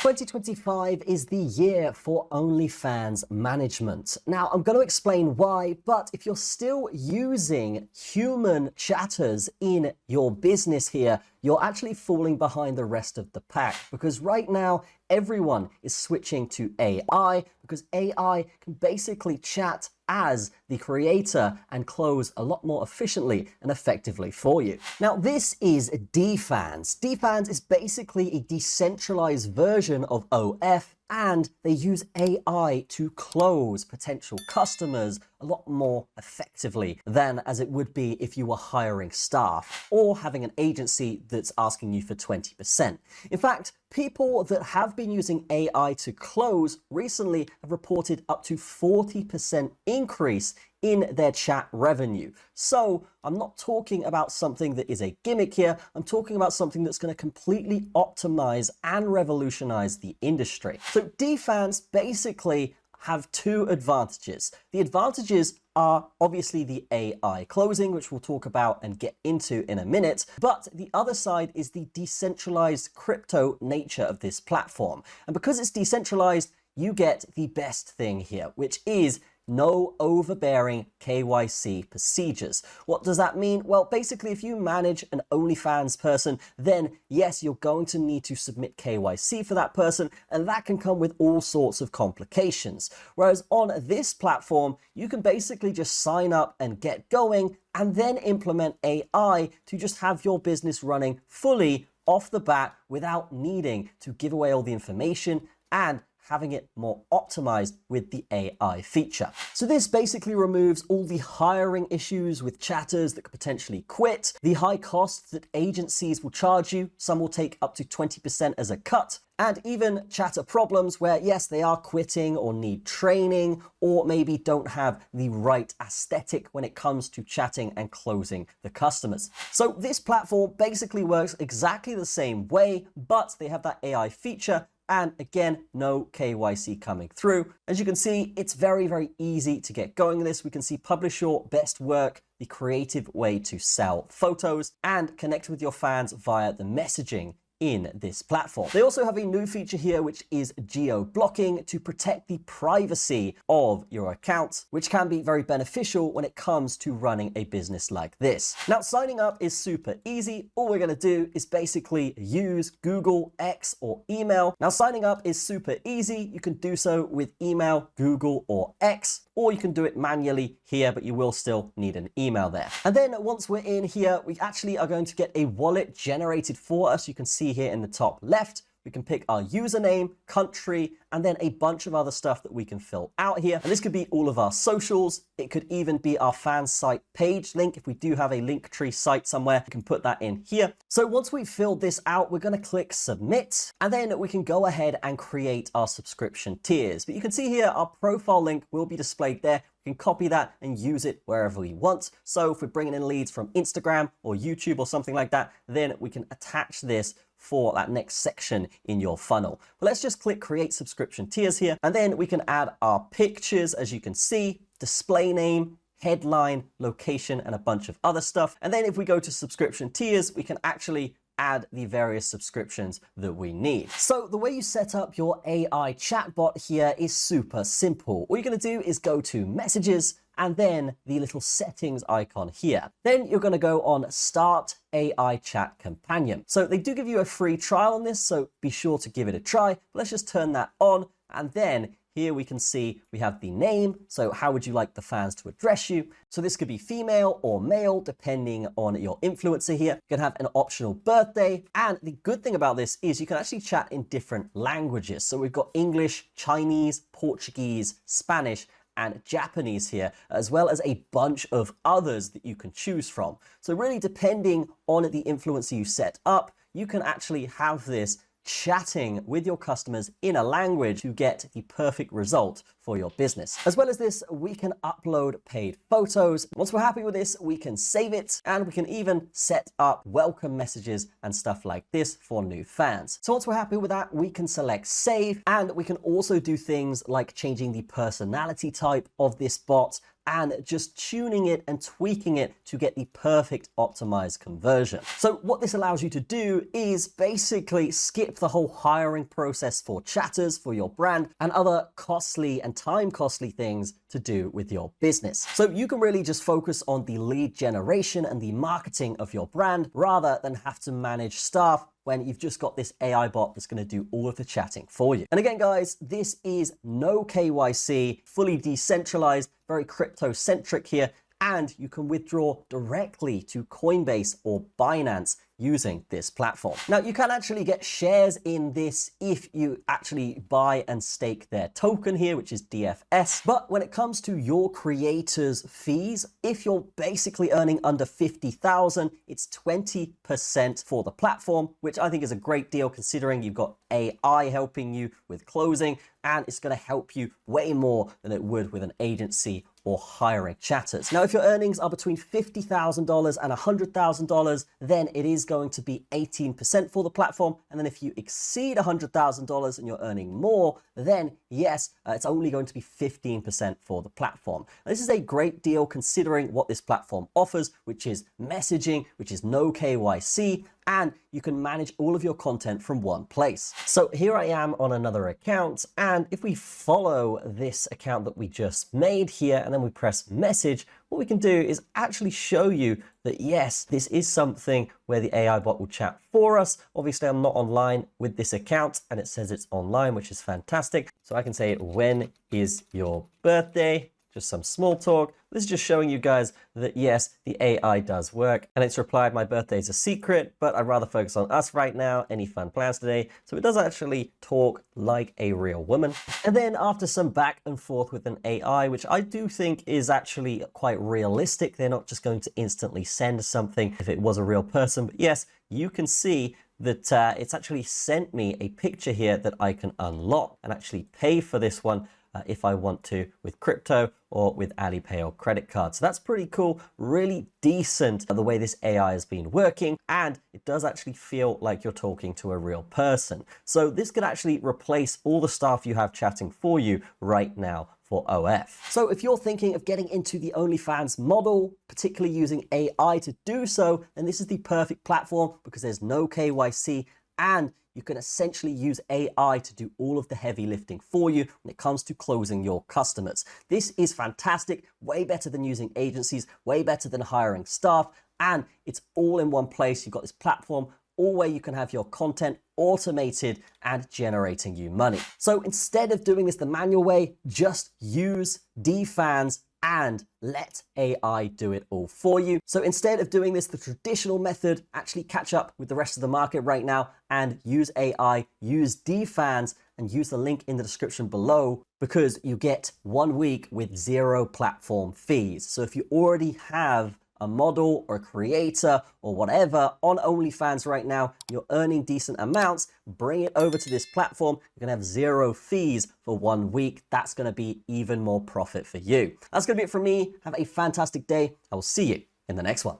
2025 is the year for OnlyFans management. Now, I'm going to explain why, but if you're still using human chatters in your business here, you're actually falling behind the rest of the pack, because right now everyone is switching to AI, because AI can basically chat as the creator and close a lot more efficiently and effectively for you. Now, this is dFans. dFans is basically a decentralized version of OF, and they use AI to close potential customers a lot more effectively than as it would be if you were hiring staff or having an agency that's asking you for 20%. In fact, people that have been using AI to close recently have reported up to 40% increase in their chat revenue. So I'm not talking about something that is a gimmick here. I'm talking about something that's going to completely optimize and revolutionize the industry. So dFans basically have two advantages. The advantages are obviously the AI closing, which we'll talk about and get into in a minute. But the other side is the decentralized crypto nature of this platform. And because it's decentralized, you get the best thing here, which is no overbearing KYC procedures. What does that mean? Well, basically, if you manage an OnlyFans person, then yes, you're going to need to submit KYC for that person, and that can come with all sorts of complications. Whereas on this platform, you can basically just sign up and get going, and then implement AI to just have your business running fully off the bat without needing to give away all the information and having it more optimized with the AI feature. So this basically removes all the hiring issues with chatters that could potentially quit, the high costs that agencies will charge you. Some will take up to 20% as a cut, and even chatter problems where, yes, they are quitting or need training, or maybe don't have the right aesthetic when it comes to chatting and closing the customers. So this platform basically works exactly the same way, but they have that AI feature. And again, no KYC coming through. As you can see, it's very, very easy to get going with this. We can see publish your best work, the creative way to sell photos, and connect with your fans via the messaging in this platform. They also have a new feature here, which is geo-blocking to protect the privacy of your account, which can be very beneficial when it comes to running a business like this. Now, signing up is super easy. All we're going to do is basically use Google, X, or email. Now, signing up is super easy. You can do so with email, Google, or X, or you can do it manually here, but you will still need an email there. And then once we're in here, we actually are going to get a wallet generated for us. You can see here in the top left, we can pick our username, country, and then a bunch of other stuff that we can fill out here. And this could be all of our socials. It could even be our fan site page link. If we do have a Linktree site somewhere, we can put that in here. So once we've filled this out, we're going to click submit, and then we can go ahead and create our subscription tiers. But you can see here, our profile link will be displayed there. We can copy that and use it wherever we want. So if we're bringing in leads from Instagram or YouTube or something like that, then we can attach this for that next section in your funnel. But let's just click create subscription tiers here, and then we can add our pictures, as you can see, display name, headline, location, and a bunch of other stuff. And then if we go to subscription tiers, we can actually add the various subscriptions that we need. So the way you set up your AI chatbot here is super simple. All you're going to do is go to messages and then the little settings icon here. Then you're going to go on Start AI Chat Companion. So they do give you a free trial on this, so be sure to give it a try. But let's just turn that on, and then here we can see we have the name. So how would you like the fans to address you? So this could be female or male, depending on your influencer here. You can have an optional birthday. And the good thing about this is you can actually chat in different languages. So we've got English, Chinese, Portuguese, Spanish, and Japanese here, as well as a bunch of others that you can choose from. So really, depending on the influencer you set up, you can actually have this chatting with your customers in a language to get the perfect result for your business. As well as this, we can upload paid photos. Once we're happy with this, we can save it, and we can even set up welcome messages and stuff like this for new fans. So once we're happy with that, we can select save, and we can also do things like changing the personality type of this bot, and just tuning it and tweaking it to get the perfect optimized conversion. So what this allows you to do is basically skip the whole hiring process for chatters, for your brand, and other costly and time costly things to do with your business. So you can really just focus on the lead generation and the marketing of your brand rather than have to manage staff when you've just got this AI bot that's going to do all of the chatting for you. And again, guys, this is no KYC, fully decentralized, very crypto-centric here, and you can withdraw directly to Coinbase or Binance using this platform. Now, you can actually get shares in this if you actually buy and stake their token here, which is dFs. But when it comes to your creators' fees, if you're basically earning under 50,000, it's 20% for the platform, which I think is a great deal considering you've got AI helping you with closing, and it's going to help you way more than it would with an agency or hiring chatters. Now, if your earnings are between $50,000 and $100,000, then it is going to be 18% for the platform. And then if you exceed $100,000 and you're earning more, then yes, it's only going to be 15% for the platform. Now, this is a great deal considering what this platform offers, which is messaging, which is no KYC, and you can manage all of your content from one place. So here I am on another account, and if we follow this account that we just made here, and then we press message, what we can do is actually show you that yes, this is something where the AI bot will chat for us. Obviously, I'm not online with this account, and it says it's online, which is fantastic. So I can say, when is your birthday? Just some small talk. This is just showing you guys that yes, the AI does work. And it's replied, my birthday is a secret, but I'd rather focus on us right now. Any fun plans today? So it does actually talk like a real woman. And then after some back and forth with an AI, which I do think is actually quite realistic, they're not just going to instantly send something if it was a real person. But yes, you can see that it's actually sent me a picture here that I can unlock and actually pay for this one if I want to with crypto or with Alipay or credit card. So that's pretty cool, really decent the way this AI has been working, and it does actually feel like you're talking to a real person. So this could actually replace all the staff you have chatting for you right now for OF. So if you're thinking of getting into the OnlyFans model, particularly using AI to do so, then this is the perfect platform because there's no KYC and you can essentially use AI to do all of the heavy lifting for you when it comes to closing your customers. This is fantastic, way better than using agencies, way better than hiring staff, and it's all in one place. You've got this platform, all where you can have your content automated and generating you money. So instead of doing this the manual way, just use dFans and let AI do it all for you. So instead of doing this the traditional method, actually catch up with the rest of the market right now and use AI, use dFans, and use the link in the description below because you get 1 week with 0 platform fees. So if you already have a model or a creator or whatever on OnlyFans right now, you're earning decent amounts, bring it over to this platform. You're gonna have 0 fees for 1 week. That's gonna be even more profit for you. That's gonna be it from me. Have a fantastic day. I will see you in the next one.